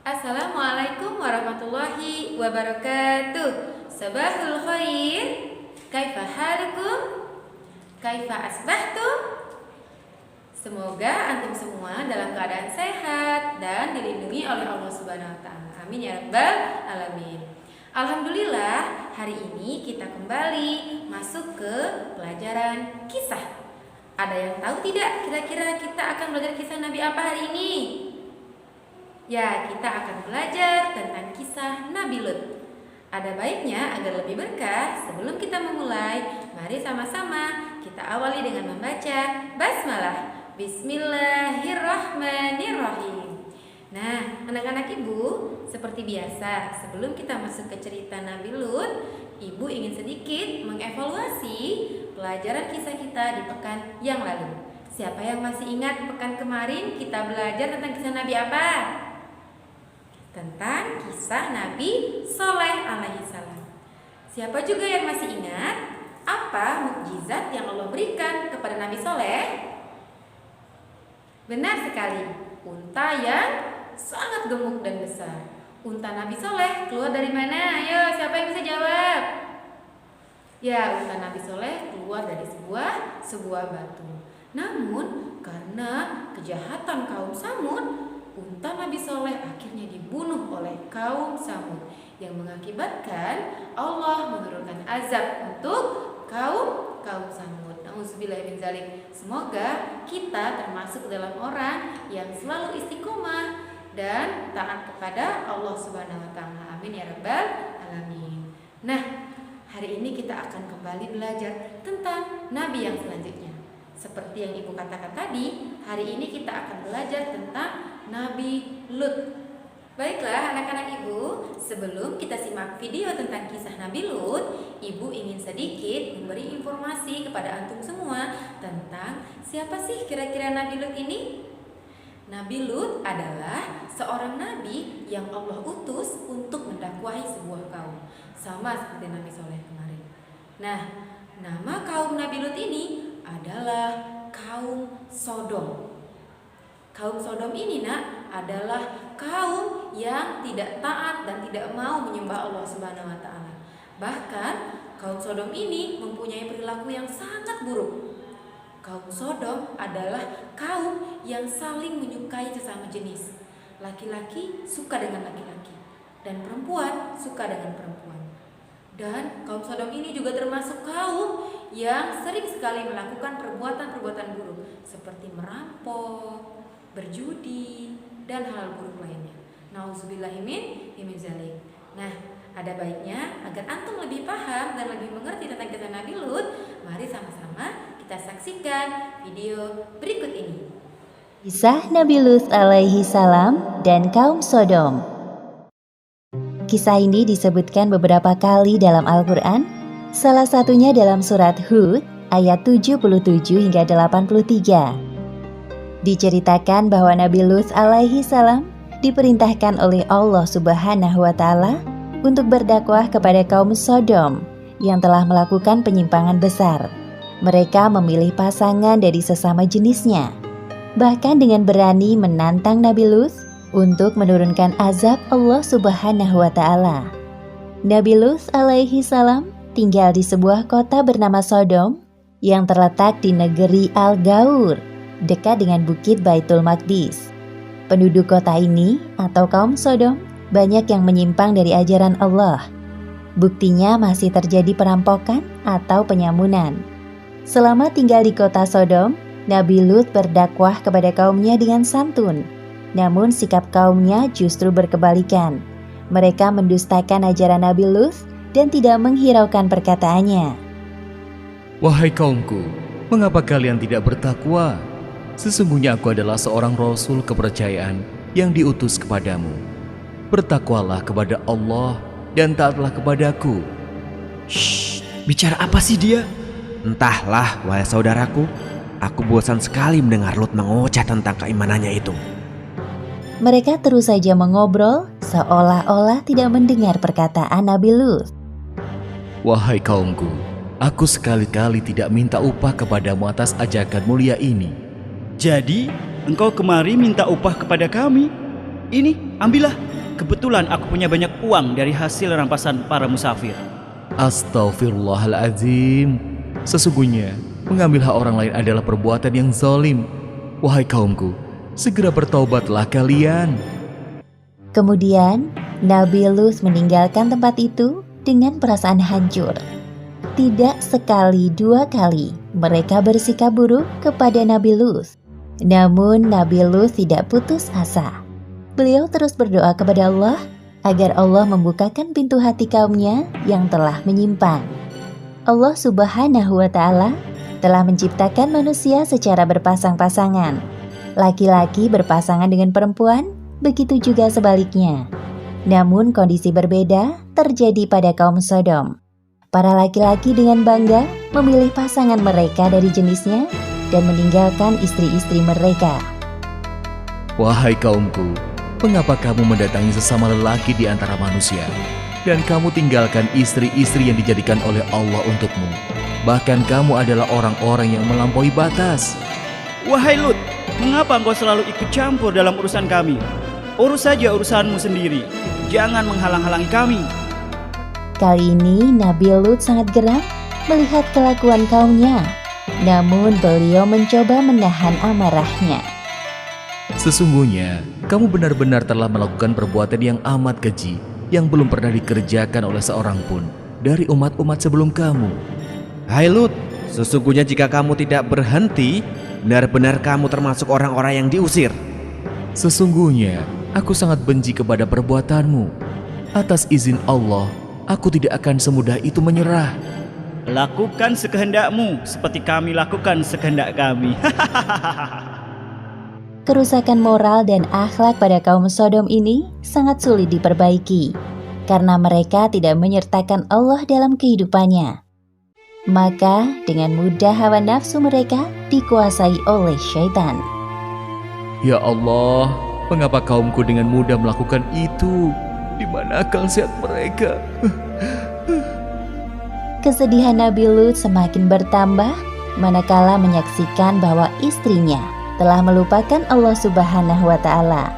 Assalamualaikum warahmatullahi wabarakatuh. Sabahul khair. Kaifa halukum? Kaifa asbahtum? Semoga antum semua dalam keadaan sehat dan dilindungi oleh Allah Subhanahu wa taala. Amin ya rabbal alamin. Alhamdulillah, hari ini kita kembali masuk ke pelajaran kisah. Ada yang tahu tidak kira-kira kita akan belajar kisah Nabi apa hari ini? Ya, kita akan belajar tentang kisah Nabi Lut. Ada baiknya agar lebih berkah, sebelum kita memulai, mari sama-sama kita awali dengan membaca basmalah. Bismillahirrahmanirrahim. Nah, anak-anak ibu, seperti biasa, sebelum kita masuk ke cerita Nabi Lut, ibu ingin sedikit mengevaluasi pelajaran kisah kita di pekan yang lalu. Siapa yang masih ingat pekan kemarin kita belajar tentang kisah Nabi apa? Tentang kisah Nabi Soleh alaihissalam. Siapa juga yang masih ingat apa mukjizat yang Allah berikan kepada Nabi Soleh? Benar sekali, unta yang sangat gemuk dan besar. Unta Nabi Soleh keluar dari mana? Ayo, siapa yang bisa jawab? Ya, unta Nabi Soleh keluar dari sebuah batu. Namun karena kejahatan kaum Samud, unta Nabi Soleh akhirnya dibunuh oleh kaum Samud, yang mengakibatkan Allah menurunkan azab untuk kaum Samud. Nauzubillah min zalik. Semoga kita termasuk dalam orang yang selalu istiqomah dan taat kepada Allah Subhanahu wa taala. Amin ya rabbal alamin. Nah, hari ini kita akan kembali belajar tentang nabi yang selanjutnya. Seperti yang ibu katakan tadi, hari ini kita akan belajar tentang Nabi Lut. Baiklah anak-anak ibu, sebelum kita simak video tentang kisah Nabi Lut, ibu ingin sedikit memberi informasi kepada antum semua tentang siapa sih kira-kira Nabi Lut ini? Nabi Lut adalah seorang nabi yang Allah utus untuk mendakwahi sebuah kaum, sama seperti Nabi Soleh kemarin. Nah, nama kaum Nabi Lut ini adalah kaum Sodom. Kaum Sodom ini adalah kaum yang tidak taat dan tidak mau menyembah Allah Subhanahu wa taala. Bahkan kaum Sodom ini mempunyai perilaku yang sangat buruk. Kaum Sodom adalah kaum yang saling menyukai sesama jenis. Laki-laki suka dengan laki-laki dan perempuan suka dengan perempuan. Dan kaum Sodom ini juga termasuk kaum yang sering sekali melakukan perbuatan-perbuatan buruk seperti merampok, berjudi, dan hal buruk lainnya. Nauzubillahi min zalik. Nah, ada baiknya agar antum lebih paham dan lebih mengerti tentang kisah Nabi Lut, mari sama-sama kita saksikan video berikut ini. Kisah Nabi Lut alaihi salam dan kaum Sodom. Kisah ini disebutkan beberapa kali dalam Al-Quran, salah satunya dalam surat Hud ayat 77 hingga 83. Diceritakan bahwa Nabi Lut alaihi salam diperintahkan oleh Allah Subhanahu wa taala untuk berdakwah kepada kaum Sodom yang telah melakukan penyimpangan besar. Mereka memilih pasangan dari sesama jenisnya, bahkan dengan berani menantang Nabi Lut untuk menurunkan azab Allah Subhanahu wa taala. Nabi Lut alaihi salam tinggal di sebuah kota bernama Sodom yang terletak di negeri Al-Gaur, dekat dengan bukit Baitul Maqdis. Penduduk kota ini atau kaum Sodom banyak yang menyimpang dari ajaran Allah. Buktinya masih terjadi perampokan atau penyamunan. Selama tinggal di kota Sodom, Nabi Lut berdakwah kepada kaumnya dengan santun. Namun sikap kaumnya justru berkebalikan. Mereka mendustakan ajaran Nabi Lut dan tidak menghiraukan perkataannya. Wahai kaumku, mengapa kalian tidak bertakwa? Sesungguhnya aku adalah seorang rasul kepercayaan yang diutus kepadamu. Bertakwalah kepada Allah dan taatlah kepadaku. Shh, bicara apa sih dia? Entahlah, wahai saudaraku, aku bosan sekali mendengar Lut mengoceh tentang keimanannya itu. Mereka terus saja mengobrol seolah-olah tidak mendengar perkataan Nabi Lut. Wahai kaumku, aku sekali-kali tidak minta upah kepadamu atas ajakan mulia ini. Jadi, engkau kemari minta upah kepada kami? Ini, ambillah. Kebetulan aku punya banyak uang dari hasil rampasan para musafir. Astaghfirullahaladzim. Sesungguhnya mengambil hak orang lain adalah perbuatan yang zalim. Wahai kaumku, segera bertaubatlah kalian. Kemudian, Nabi Lut meninggalkan tempat itu dengan perasaan hancur. Tidak sekali dua kali mereka bersikap buruk kepada Nabi Lut. Namun Nabi Lut tidak putus asa. Beliau terus berdoa kepada Allah agar Allah membukakan pintu hati kaumnya yang telah menyimpan. Allah Subhanahu wa Ta'ala telah menciptakan manusia secara berpasang-pasangan. Laki-laki berpasangan dengan perempuan, begitu juga sebaliknya. Namun kondisi berbeda terjadi pada kaum Sodom. Para laki-laki dengan bangga memilih pasangan mereka dari jenisnya dan meninggalkan istri-istri mereka. Wahai kaumku, mengapa kamu mendatangi sesama lelaki di antara manusia, dan kamu tinggalkan istri-istri yang dijadikan oleh Allah untukmu? Bahkan kamu adalah orang-orang yang melampaui batas. Wahai Lut, mengapa engkau selalu ikut campur dalam urusan kami? Urus saja urusanmu sendiri, jangan menghalang-halangi kami. Kali ini Nabi Lut sangat geram melihat kelakuan kaumnya. Namun beliau mencoba menahan amarahnya. Sesungguhnya, kamu benar-benar telah melakukan perbuatan yang amat keji, yang belum pernah dikerjakan oleh seorang pun dari umat-umat sebelum kamu. Hai Lut, sesungguhnya jika kamu tidak berhenti, benar-benar kamu termasuk orang-orang yang diusir. Sesungguhnya, aku sangat benci kepada perbuatanmu. Atas izin Allah, aku tidak akan semudah itu menyerah. Lakukan sekehendakmu seperti kami lakukan sekehendak kami. Kerusakan moral dan akhlak pada kaum Sodom ini sangat sulit diperbaiki karena mereka tidak menyertakan Allah dalam kehidupannya. Maka dengan mudah hawa nafsu mereka dikuasai oleh syaitan. Ya Allah, mengapa kaumku dengan mudah melakukan itu? Di mana akal sehat mereka? Kesedihan Nabi Lut semakin bertambah manakala menyaksikan bahwa istrinya telah melupakan Allah Subhanahu wa Ta'ala.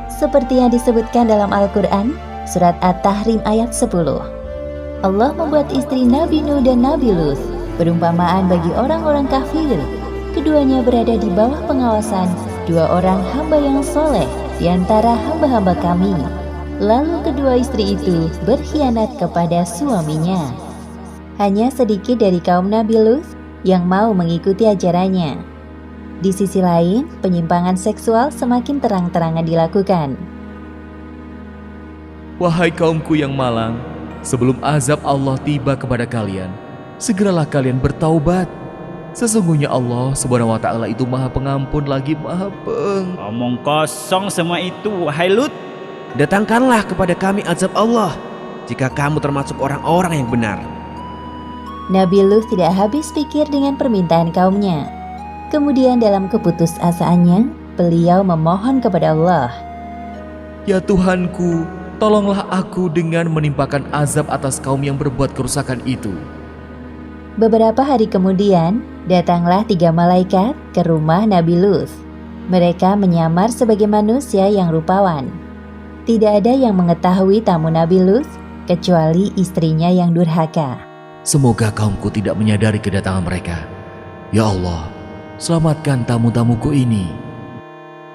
Seperti yang disebutkan dalam Al-Quran, surat At-Tahrim ayat 10. Allah membuat istri Nabi Nuh dan Nabi Lut perumpamaan bagi orang-orang kafir. Keduanya berada di bawah pengawasan dua orang hamba yang soleh di antara hamba-hamba kami. Lalu kedua istri itu berkhianat kepada suaminya. Hanya sedikit dari kaum Nabi Lut yang mau mengikuti ajarannya. Di sisi lain, penyimpangan seksual semakin terang-terangan dilakukan. Wahai kaumku yang malang, sebelum azab Allah tiba kepada kalian, segeralah kalian bertaubat. Sesungguhnya Allah Subhanahu wa Ta'ala itu Maha Pengampun lagi Maha Omong kosong semua itu, wahai Lut. Datangkanlah kepada kami azab Allah jika kamu termasuk orang-orang yang benar. Nabi Lut tidak habis pikir dengan permintaan kaumnya. Kemudian dalam keputusasaannya, beliau memohon kepada Allah. Ya Tuhanku, tolonglah aku dengan menimpakan azab atas kaum yang berbuat kerusakan itu. Beberapa hari kemudian, datanglah 3 malaikat ke rumah Nabi Lut. Mereka menyamar sebagai manusia yang rupawan. Tidak ada yang mengetahui tamu Nabi Lut kecuali istrinya yang durhaka. Semoga kaumku tidak menyadari kedatangan mereka. Ya Allah, selamatkan tamu-tamuku ini.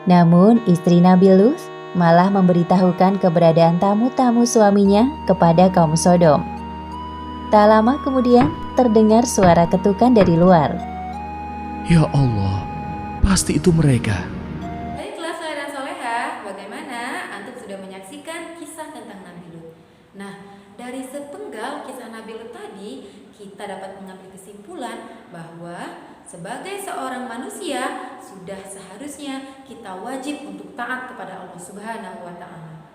Namun istri Nabi Lut malah memberitahukan keberadaan tamu-tamu suaminya kepada kaum Sodom. Tak lama kemudian terdengar suara ketukan dari luar. Ya Allah, pasti itu mereka. Baiklah soleh dan soleha, bagaimana antum sudah menyaksikan kisah tentang Nabi Lut? Nah, dari sepenggal kisah Nabi Lut tadi, kita dapat mengambil kesimpulan bahwa sebagai seorang manusia sudah seharusnya kita wajib untuk taat kepada Allah Subhanahu wa Ta'ala.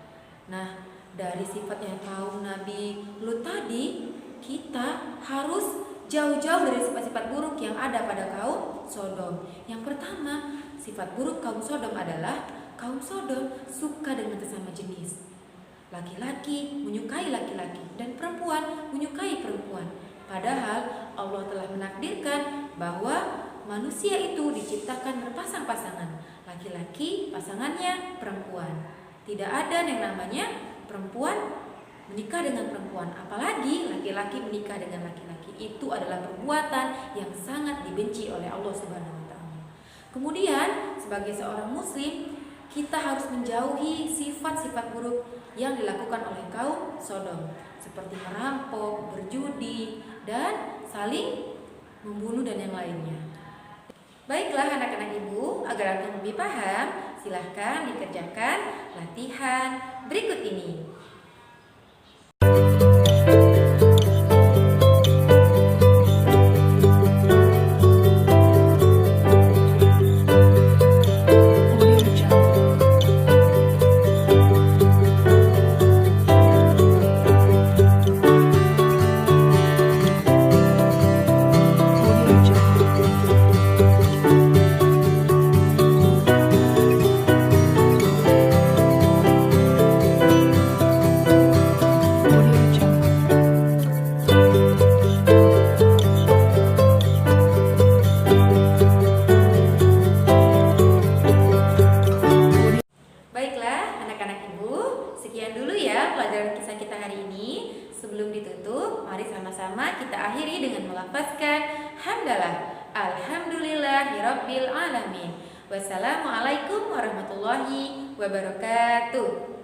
Nah, dari sifatnya kaum Nabi Lut tadi, kita harus jauh-jauh dari sifat-sifat buruk yang ada pada kaum Sodom. Yang pertama, sifat buruk kaum Sodom adalah kaum Sodom suka dengan sesama jenis. Laki-laki menyukai laki-laki dan perempuan menyukai perempuan. Padahal Allah telah menakdirkan bahwa manusia itu diciptakan berpasang-pasangan. Laki-laki pasangannya perempuan. Tidak ada yang namanya perempuan menikah dengan perempuan, apalagi laki-laki menikah dengan laki-laki. Itu adalah perbuatan yang sangat dibenci oleh Allah Subhanahu wa taala. Kemudian, sebagai seorang muslim, kita harus menjauhi sifat-sifat buruk yang dilakukan oleh kaum Sodom, seperti merampok, berjudi, dan saling membunuh dan yang lainnya. Baiklah anak-anak ibu, agar antum lebih paham, silahkan dikerjakan latihan berikut ini. Baiklah anak-anak ibu, sekian dulu ya pelajaran kisah kita hari ini. Sebelum ditutup, mari sama-sama kita akhiri dengan melafazkan hamdalah. Alhamdulillahirabbil alamin. Wassalamualaikum warahmatullahi wabarakatuh.